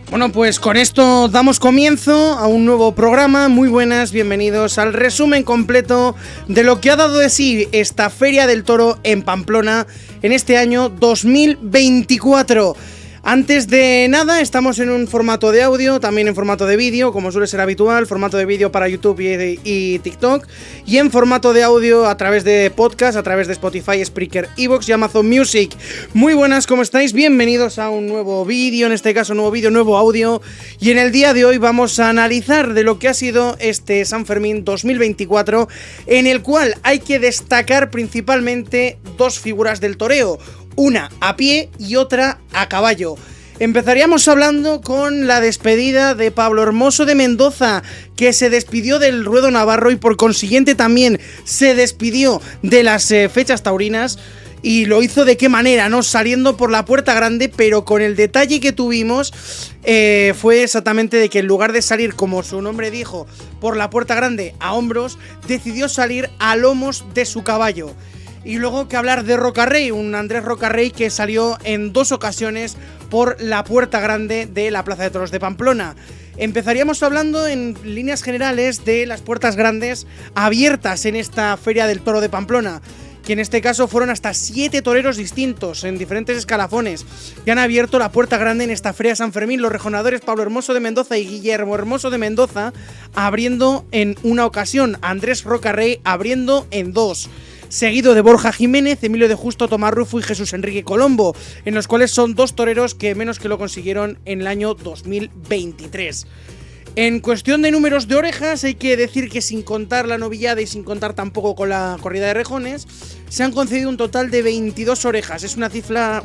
Bueno, pues con esto damos comienzo a un nuevo programa. Muy buenas, bienvenidos al resumen completo de lo que ha dado de sí esta Feria del Toro en Pamplona en este año 2024. Antes de nada, estamos en un formato de audio, también en formato de vídeo, como suele ser habitual, formato de vídeo para YouTube y TikTok, y en formato de audio a través de podcast, a través de Spotify, Spreaker, Evox y Amazon Music. Muy buenas, ¿cómo estáis? Bienvenidos a un nuevo vídeo, en este caso nuevo vídeo, nuevo audio, y en el día de hoy vamos a analizar de lo que ha sido este San Fermín 2024, en el cual hay que destacar principalmente dos figuras del toreo, una a pie y otra a caballo. Empezaríamos hablando con la despedida de Pablo Hermoso de Mendoza, que se despidió del ruedo navarro y por consiguiente también se despidió de las fechas taurinas. Y lo hizo de qué manera, ¿no? Saliendo por la puerta grande, pero con el detalle que tuvimos fue exactamente de que en lugar de salir, como su nombre dijo, por la puerta grande a hombros, decidió salir a lomos de su caballo. Y luego que hablar de Rocarrey, un Andrés Rocarrey que salió en dos ocasiones por la puerta grande de la Plaza de Toros de Pamplona. Empezaríamos hablando en líneas generales de las puertas grandes abiertas en esta Feria del Toro de Pamplona, que en este caso fueron hasta 7 toreros distintos en diferentes escalafones que han abierto la puerta grande en esta Feria de San Fermín. Los rejoneadores Pablo Hermoso de Mendoza y Guillermo Hermoso de Mendoza abriendo en una ocasión, Andrés Rocarrey abriendo en dos, seguido de Borja Jiménez, Emilio de Justo, Tomás Rufo y Jesús Enrique Colombo, en los cuales son dos toreros que menos que lo consiguieron en el año 2023. En cuestión de números de orejas, hay que decir que sin contar la novillada y sin contar tampoco con la corrida de rejones, se han concedido un total de 22 orejas. Es una cifra,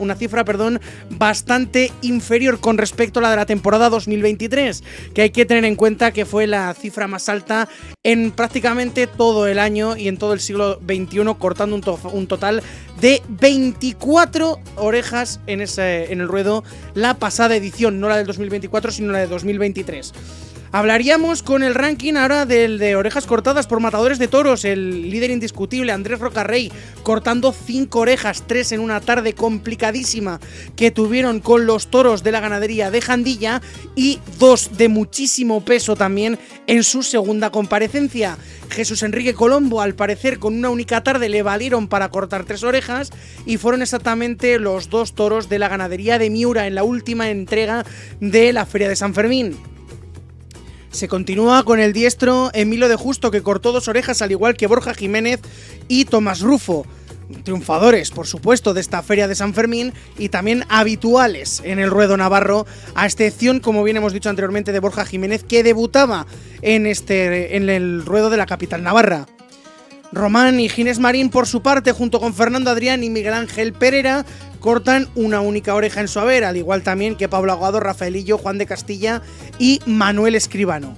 bastante inferior con respecto a la de la temporada 2023, que hay que tener en cuenta que fue la cifra más alta en prácticamente todo el año y en todo el siglo XXI, cortando un total de 24 orejas en el ruedo la pasada edición, no la del 2024, sino la de 2023. Hablaríamos con el ranking ahora del de orejas cortadas por matadores de toros, el líder indiscutible Andrés Rocarrey, cortando 5 orejas, 3 en una tarde complicadísima que tuvieron con los toros de la ganadería de Jandilla y 2 de muchísimo peso también en su segunda comparecencia. Jesús Enrique Colombo, al parecer con una única tarde le valieron para cortar 3 orejas y fueron exactamente los 2 toros de la ganadería de Miura en la última entrega de la Feria de San Fermín. Se continúa con el diestro Emilio de Justo, que cortó 2 orejas, al igual que Borja Jiménez y Tomás Rufo. Triunfadores, por supuesto, de esta Feria de San Fermín y también habituales en el ruedo navarro, a excepción, como bien hemos dicho anteriormente, de Borja Jiménez, que debutaba en el ruedo de la capital navarra. Román y Ginés Marín, por su parte, junto con Fernando Adrián y Miguel Ángel Pereira, cortan una única oreja en su haber, al igual también que Pablo Aguado, Rafaelillo, Juan de Castilla y Manuel Escribano.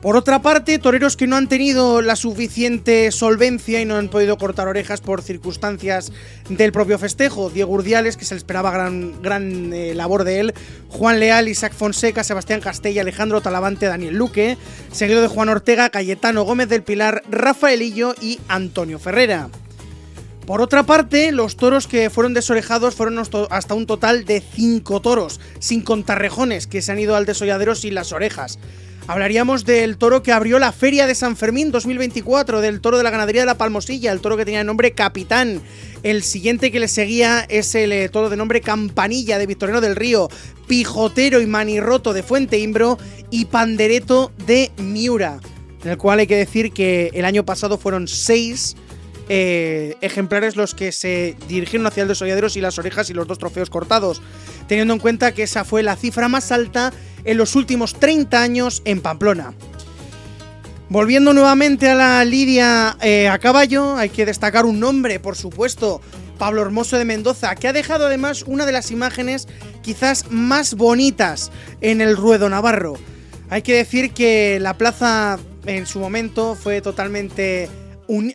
Por otra parte, toreros que no han tenido la suficiente solvencia y no han podido cortar orejas por circunstancias del propio festejo. Diego Urdiales, que se le esperaba gran labor de él, Juan Leal, Isaac Fonseca, Sebastián Castella, Alejandro Talavante, Daniel Luque, seguido de Juan Ortega, Cayetano Gómez del Pilar, Rafaelillo y Antonio Ferrera. Por otra parte, los toros que fueron desorejados fueron hasta un total de 5 toros, sin contar rejones, que se han ido al desolladero sin las orejas. Hablaríamos del toro que abrió la Feria de San Fermín 2024, del toro de la ganadería de la Palmosilla, el toro que tenía el nombre Capitán. El siguiente que le seguía es el toro de nombre Campanilla de Victoriano del Río, Pijotero y Manirroto de Fuente Imbro y Pandereto de Miura, en el cual hay que decir que el año pasado fueron 6 ejemplares los que se dirigieron hacia el desolladero y las orejas y los 2 trofeos cortados, teniendo en cuenta que esa fue la cifra más alta en los últimos 30 años en Pamplona. Volviendo nuevamente a la lidia a caballo, hay que destacar un nombre, por supuesto, Pablo Hermoso de Mendoza, que ha dejado además una de las imágenes quizás más bonitas en el ruedo navarro. Hay que decir que la plaza en su momento fue totalmente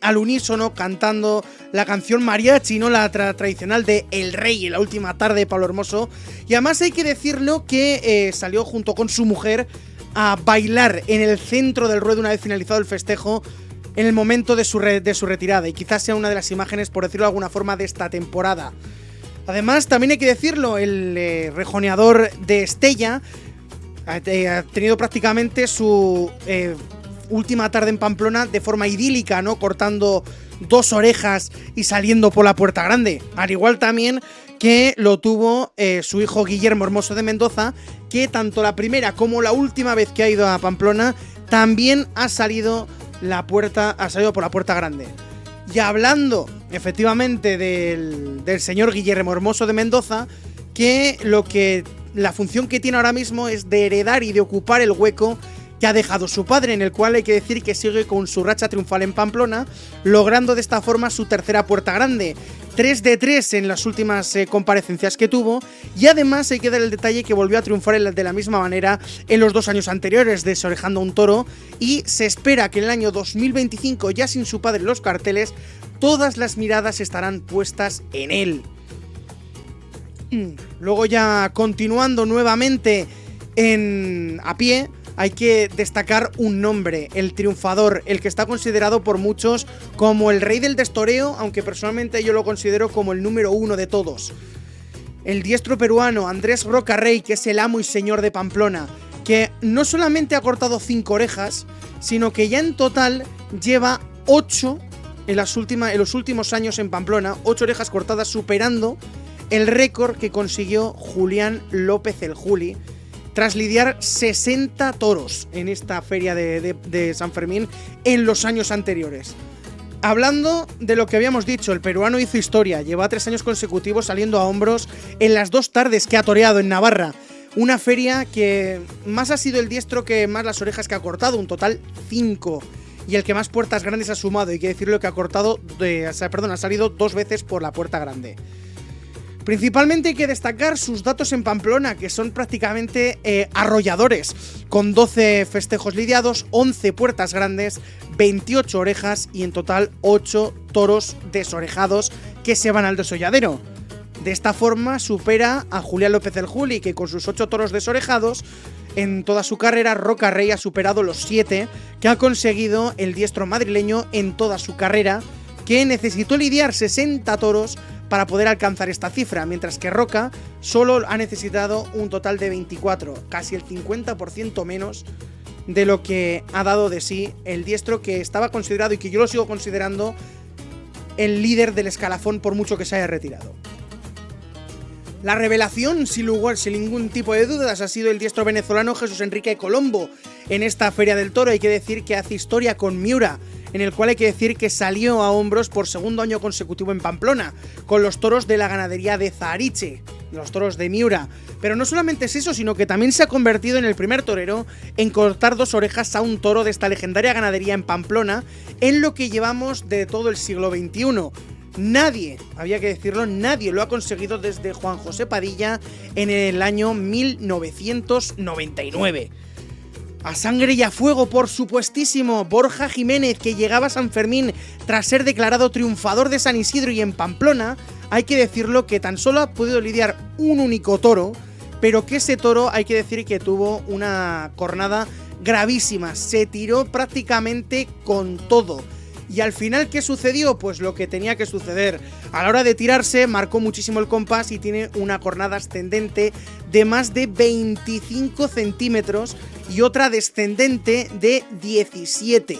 al unísono cantando la canción mariachi, no la tradicional de El Rey en la última tarde de Pablo Hermoso. Y además hay que decirlo que salió junto con su mujer a bailar en el centro del ruedo una vez finalizado el festejo en el momento de su retirada, y quizás sea una de las imágenes, por decirlo de alguna forma, de esta temporada. Además, también hay que decirlo, el rejoneador de Estella Ha tenido prácticamente su última tarde en Pamplona de forma idílica, ¿no? Cortando 2 orejas y saliendo por la Puerta Grande. Al igual también que lo tuvo su hijo Guillermo Hermoso de Mendoza, que tanto la primera como la última vez que ha ido a Pamplona también ha salido por la Puerta Grande. Y hablando efectivamente del señor Guillermo Hermoso de Mendoza, que la función que tiene ahora mismo es de heredar y de ocupar el hueco que ha dejado su padre, en el cual hay que decir que sigue con su racha triunfal en Pamplona, logrando de esta forma su tercera Puerta Grande. 3 de 3 en las últimas comparecencias que tuvo, y además hay que dar el detalle que volvió a triunfar de la misma manera en los 2 años anteriores, desorejando a un toro, y se espera que en el año 2025, ya sin su padre en los carteles, todas las miradas estarán puestas en él. Luego, ya continuando nuevamente a pie, hay que destacar un nombre, el triunfador, el que está considerado por muchos como el rey del destoreo, aunque personalmente yo lo considero como el número 1 de todos. El diestro peruano Andrés Roca Rey, que es el amo y señor de Pamplona, que no solamente ha cortado 5 orejas, sino que ya en total lleva 8 en los últimos años en Pamplona, 8 orejas cortadas, superando el récord que consiguió Julián López el Juli, tras lidiar 60 toros en esta feria de San Fermín en los años anteriores. Hablando de lo que habíamos dicho, el peruano hizo historia, lleva 3 años consecutivos saliendo a hombros en las 2 tardes que ha toreado en Navarra. Una feria que más ha sido el diestro que más las orejas que ha cortado, un total 5. Y el que más puertas grandes ha sumado, hay que decirlo, que ha salido 2 veces por la Puerta Grande. Principalmente hay que destacar sus datos en Pamplona, que son prácticamente arrolladores, con 12 festejos lidiados, 11 puertas grandes, 28 orejas y en total 8 toros desorejados que se van al desolladero. De esta forma supera a Julián López el Juli, que con sus 8 toros desorejados, en toda su carrera, Roca Rey ha superado los 7 que ha conseguido el diestro madrileño en toda su carrera, que necesitó lidiar 60 toros para poder alcanzar esta cifra, mientras que Roca solo ha necesitado un total de 24, casi el 50% menos de lo que ha dado de sí el diestro, que estaba considerado, y que yo lo sigo considerando, el líder del escalafón por mucho que se haya retirado. La revelación, sin ningún tipo de dudas, ha sido el diestro venezolano Jesús Enrique Colombo en esta Feria del Toro. Hay que decir que hace historia con Miura, en el cual hay que decir que salió a hombros por 2º año consecutivo en Pamplona, con los toros de la ganadería de Zahariche, los toros de Miura. Pero no solamente es eso, sino que también se ha convertido en el primer torero en cortar 2 orejas a un toro de esta legendaria ganadería en Pamplona, en lo que llevamos de todo el siglo XXI. Nadie, había que decirlo, nadie lo ha conseguido desde Juan José Padilla en el año 1999. A sangre y a fuego, por supuestísimo, Borja Jiménez, que llegaba a San Fermín tras ser declarado triunfador de San Isidro y en Pamplona. Hay que decirlo que tan solo ha podido lidiar un único toro, pero que ese toro hay que decir que tuvo una cornada gravísima, se tiró prácticamente con todo. Y al final, ¿qué sucedió? Pues lo que tenía que suceder. A la hora de tirarse, marcó muchísimo el compás y tiene una cornada ascendente de más de 25 centímetros y otra descendente de 17.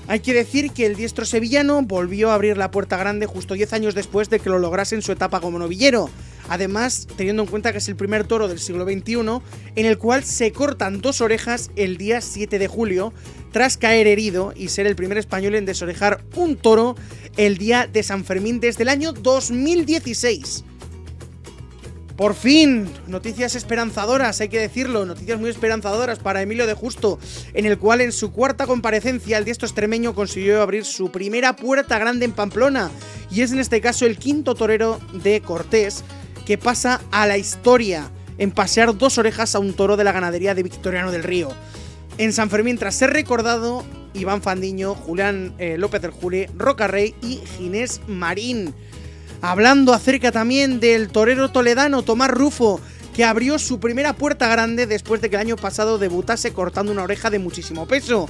Hay que decir que el diestro sevillano volvió a abrir la Puerta Grande justo 10 años después de que lo lograse en su etapa como novillero. Además, teniendo en cuenta que es el primer toro del siglo XXI en el cual se cortan 2 orejas el día 7 de julio, tras caer herido y ser el primer español en desorejar un toro el día de San Fermín desde el año 2016. Por fin, noticias esperanzadoras, hay que decirlo, noticias muy esperanzadoras para Emilio de Justo, en el cual en su 4ª comparecencia el diestro extremeño consiguió abrir su primera Puerta Grande en Pamplona, y es en este caso el 5º torero de Cortés que pasa a la historia en pasear 2 orejas a un toro de la ganadería de Victoriano del Río. En San Fermín, tras ser recordado, Iván Fandiño, Julián López del Juli, Roca Rey y Ginés Marín. Hablando acerca también del torero toledano Tomás Rufo, que abrió su primera puerta grande después de que el año pasado debutase cortando una oreja de muchísimo peso.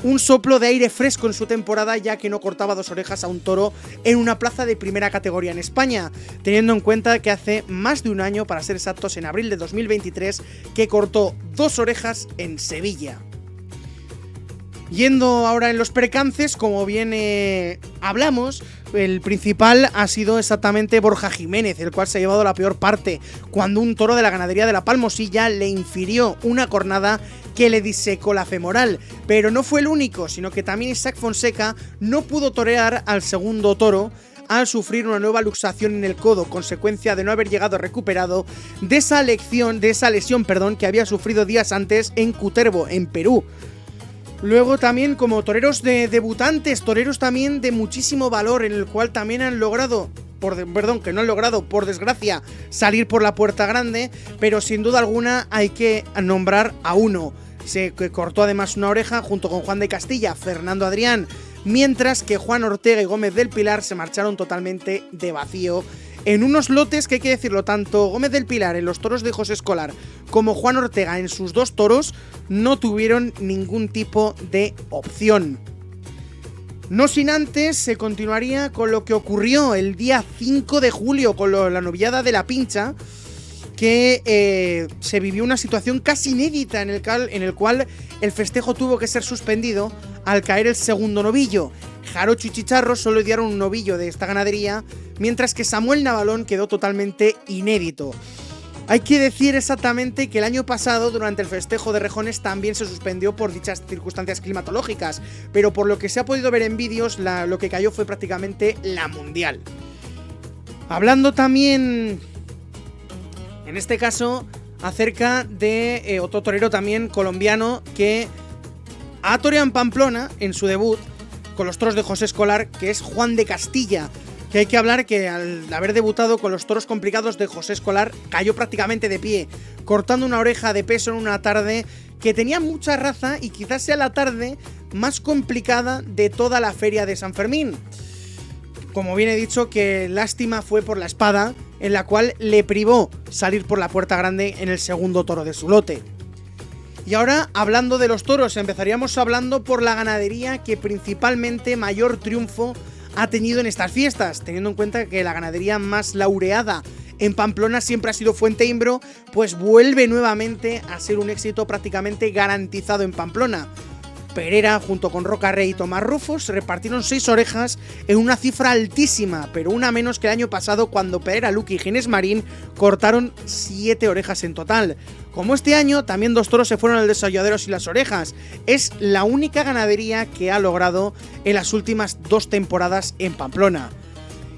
Un soplo de aire fresco en su temporada, ya que no cortaba 2 orejas a un toro en una plaza de primera categoría en España, teniendo en cuenta que hace más de un año, para ser exactos en abril de 2023, que cortó 2 orejas en Sevilla. Yendo ahora en los percances, como bien hablamos, el principal ha sido exactamente Borja Jiménez, el cual se ha llevado la peor parte, cuando un toro de la ganadería de La Palmosilla le infirió una cornada que le disecó la femoral. Pero no fue el único, sino que también Isaac Fonseca no pudo torear al segundo toro al sufrir una nueva luxación en el codo, consecuencia de no haber llegado recuperado de esa lesión que había sufrido días antes en Cutervo, en Perú. Luego también como toreros debutantes, toreros también de muchísimo valor, en el cual también han logrado, por desgracia, salir por la puerta grande, pero sin duda alguna hay que nombrar a uno. Se cortó además una oreja junto con Juan de Castilla, Fernando Adrián, mientras que Juan Ortega y Gómez del Pilar se marcharon totalmente de vacío en unos lotes que hay que decirlo, tanto Gómez del Pilar en los toros de José Escolar como Juan Ortega en sus 2 toros no tuvieron ningún tipo de opción. No sin antes se continuaría con lo que ocurrió el día 5 de julio con la novillada de La Pincha, que se vivió una situación casi inédita en el cual el festejo tuvo que ser suspendido al caer el segundo novillo. Jarocho y Chicharro solo dieron un novillo de esta ganadería, mientras que Samuel Navalón quedó totalmente inédito. Hay que decir exactamente que el año pasado, durante el festejo de rejones, también se suspendió por dichas circunstancias climatológicas, pero por lo que se ha podido ver en vídeos, lo que cayó fue prácticamente la mundial. Hablando también, en este caso, acerca de otro torero también colombiano que ha toreado en Pamplona en su debut con los toros de José Escolar, que es Juan de Castilla, que hay que hablar que al haber debutado con los toros complicados de José Escolar cayó prácticamente de pie, cortando una oreja de peso en una tarde que tenía mucha raza y quizás sea la tarde más complicada de toda la feria de San Fermín. Como bien he dicho, que lástima fue por la espada, en la cual le privó salir por la puerta grande en el segundo toro de su lote. Y ahora, hablando de los toros, empezaríamos hablando por la ganadería que principalmente mayor triunfo ha tenido en estas fiestas, teniendo en cuenta que la ganadería más laureada en Pamplona siempre ha sido Fuente Imbro, pues vuelve nuevamente a ser un éxito prácticamente garantizado en Pamplona. Pereira, junto con Roca Rey y Tomás Rufos, repartieron 6 orejas en una cifra altísima, pero una menos que el año pasado, cuando Pereira, Luque y Ginés Marín cortaron 7 orejas en total. Como este año, también 2 toros se fueron al desolladeros y las orejas. Es la única ganadería que ha logrado en las últimas 2 temporadas en Pamplona.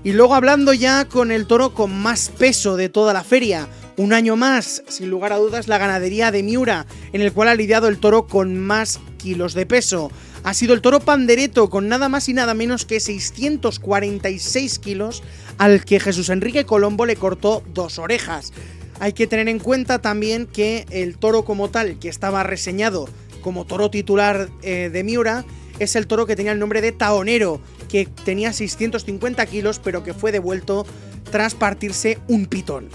Y luego hablando ya con el toro con más peso de toda la feria, un año más, sin lugar a dudas, la ganadería de Miura, en el cual ha lidiado el toro con más kilos de peso. Ha sido el toro Pandereto, con nada más y nada menos que 646 kilos, al que Jesús Enrique Colombo le cortó 2 orejas. Hay que tener en cuenta también que el toro como tal, que estaba reseñado como toro titular de Miura, es el toro que tenía el nombre de Taonero, que tenía 650 kilos, pero que fue devuelto tras partirse un pitón.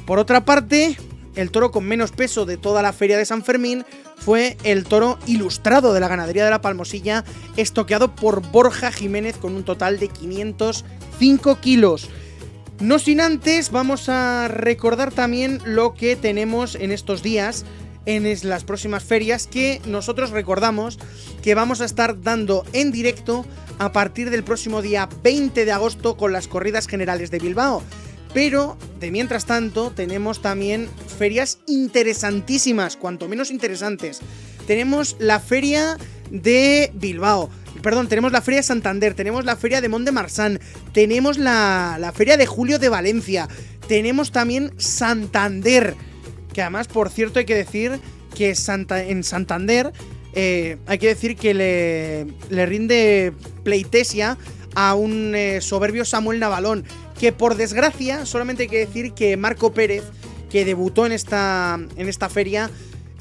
Por otra parte, el toro con menos peso de toda la feria de San Fermín fue el toro ilustrado de la ganadería de La Palmosilla, estoqueado por Borja Jiménez con un total de 505 kilos. No sin antes, vamos a recordar también lo que tenemos en estos días, en las próximas ferias, que nosotros recordamos que vamos a estar dando en directo a partir del próximo día 20 de agosto con las corridas generales de Bilbao. Pero, de mientras tanto, tenemos también ferias interesantísimas, cuanto menos interesantes. Tenemos la feria de Bilbao, tenemos la feria de Santander, tenemos la feria de Mont de Marsan, tenemos la feria de Julio de Valencia, tenemos también Santander, que además, por cierto, hay que decir que en Santander hay que decir que le rinde pleitesía a un soberbio Samuel Navalón, que por desgracia solamente hay que decir que Marco Pérez, que debutó en esta feria,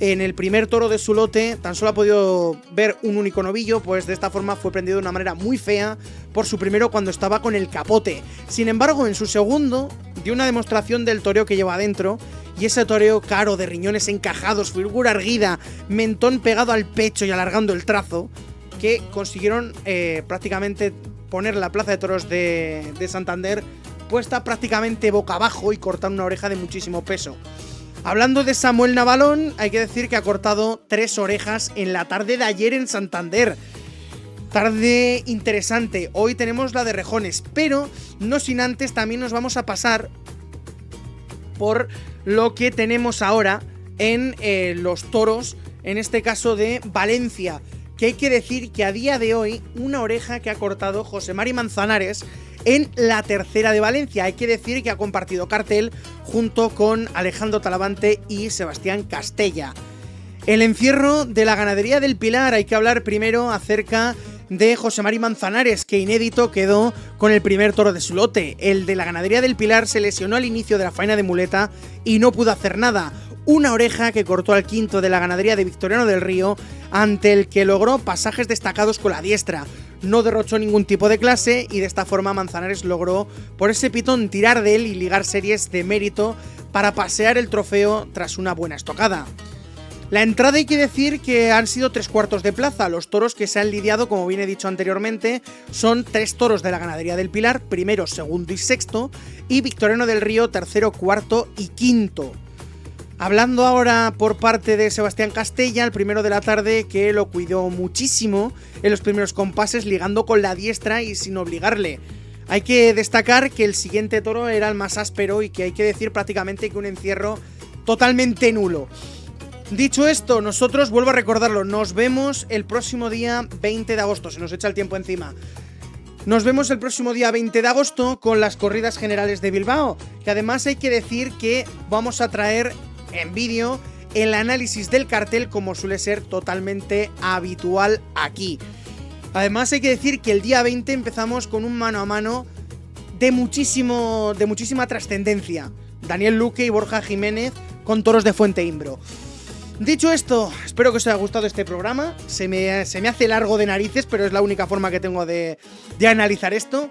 en el primer toro de su lote tan solo ha podido ver un único novillo, pues de esta forma fue prendido de una manera muy fea por su primero cuando estaba con el capote. Sin embargo, en su segundo dio una demostración del toreo que lleva adentro, y ese toreo caro de riñones encajados, figura erguida, mentón pegado al pecho y alargando el trazo, que consiguieron prácticamente poner la plaza de toros de Santander puesta prácticamente boca abajo y cortar una oreja de muchísimo peso. Hablando de Samuel Navalón, hay que decir que ha cortado 3 orejas en la tarde de ayer en Santander. Tarde interesante. Hoy tenemos la de rejones, pero no sin antes también nos vamos a pasar por lo que tenemos ahora en los toros, en este caso de Valencia, que hay que decir que a día de hoy una oreja que ha cortado José Mari Manzanares en la tercera de Valencia. Hay que decir que ha compartido cartel junto con Alejandro Talavante y Sebastián Castella. El encierro de la ganadería del Pilar, hay que hablar primero acerca de José Mari Manzanares, que inédito quedó con el primer toro de su lote. El de la ganadería del Pilar se lesionó al inicio de la faena de muleta y no pudo hacer nada. Una oreja que cortó al quinto de la ganadería de Victoriano del Río, ante el que logró pasajes destacados con la diestra. No derrochó ningún tipo de clase y de esta forma Manzanares logró por ese pitón tirar de él y ligar series de mérito para pasear el trofeo tras una buena estocada. La entrada hay que decir que han sido 3/4 de plaza. Los toros que se han lidiado, como bien he dicho anteriormente, son 3 toros de la ganadería del Pilar, primero, segundo y sexto, y Victoriano del Río, tercero, cuarto y quinto. Hablando ahora por parte de Sebastián Castella, el primero de la tarde, que lo cuidó muchísimo en los primeros compases, ligando con la diestra y sin obligarle. Hay que destacar que el siguiente toro era el más áspero y que hay que decir prácticamente que un encierro totalmente nulo. Dicho esto, nosotros, vuelvo a recordarlo, nos vemos el próximo día 20 de agosto, se nos echa el tiempo encima. Nos vemos el próximo día 20 de agosto con las corridas generales de Bilbao, que además hay que decir que vamos a traer en vídeo el análisis del cartel, como suele ser totalmente habitual aquí. Además hay que decir que el día 20 empezamos con un mano a mano de muchísima trascendencia. Daniel Luque y Borja Jiménez con toros de Fuente Imbro. Dicho esto, espero que os haya gustado este programa. Se me hace largo de narices, pero es la única forma que tengo de analizar esto.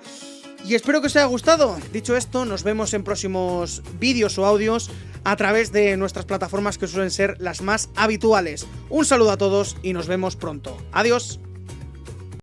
Y espero que os haya gustado. Dicho esto, nos vemos en próximos vídeos o audios a través de nuestras plataformas, que suelen ser las más habituales. Un saludo a todos y nos vemos pronto. Adiós.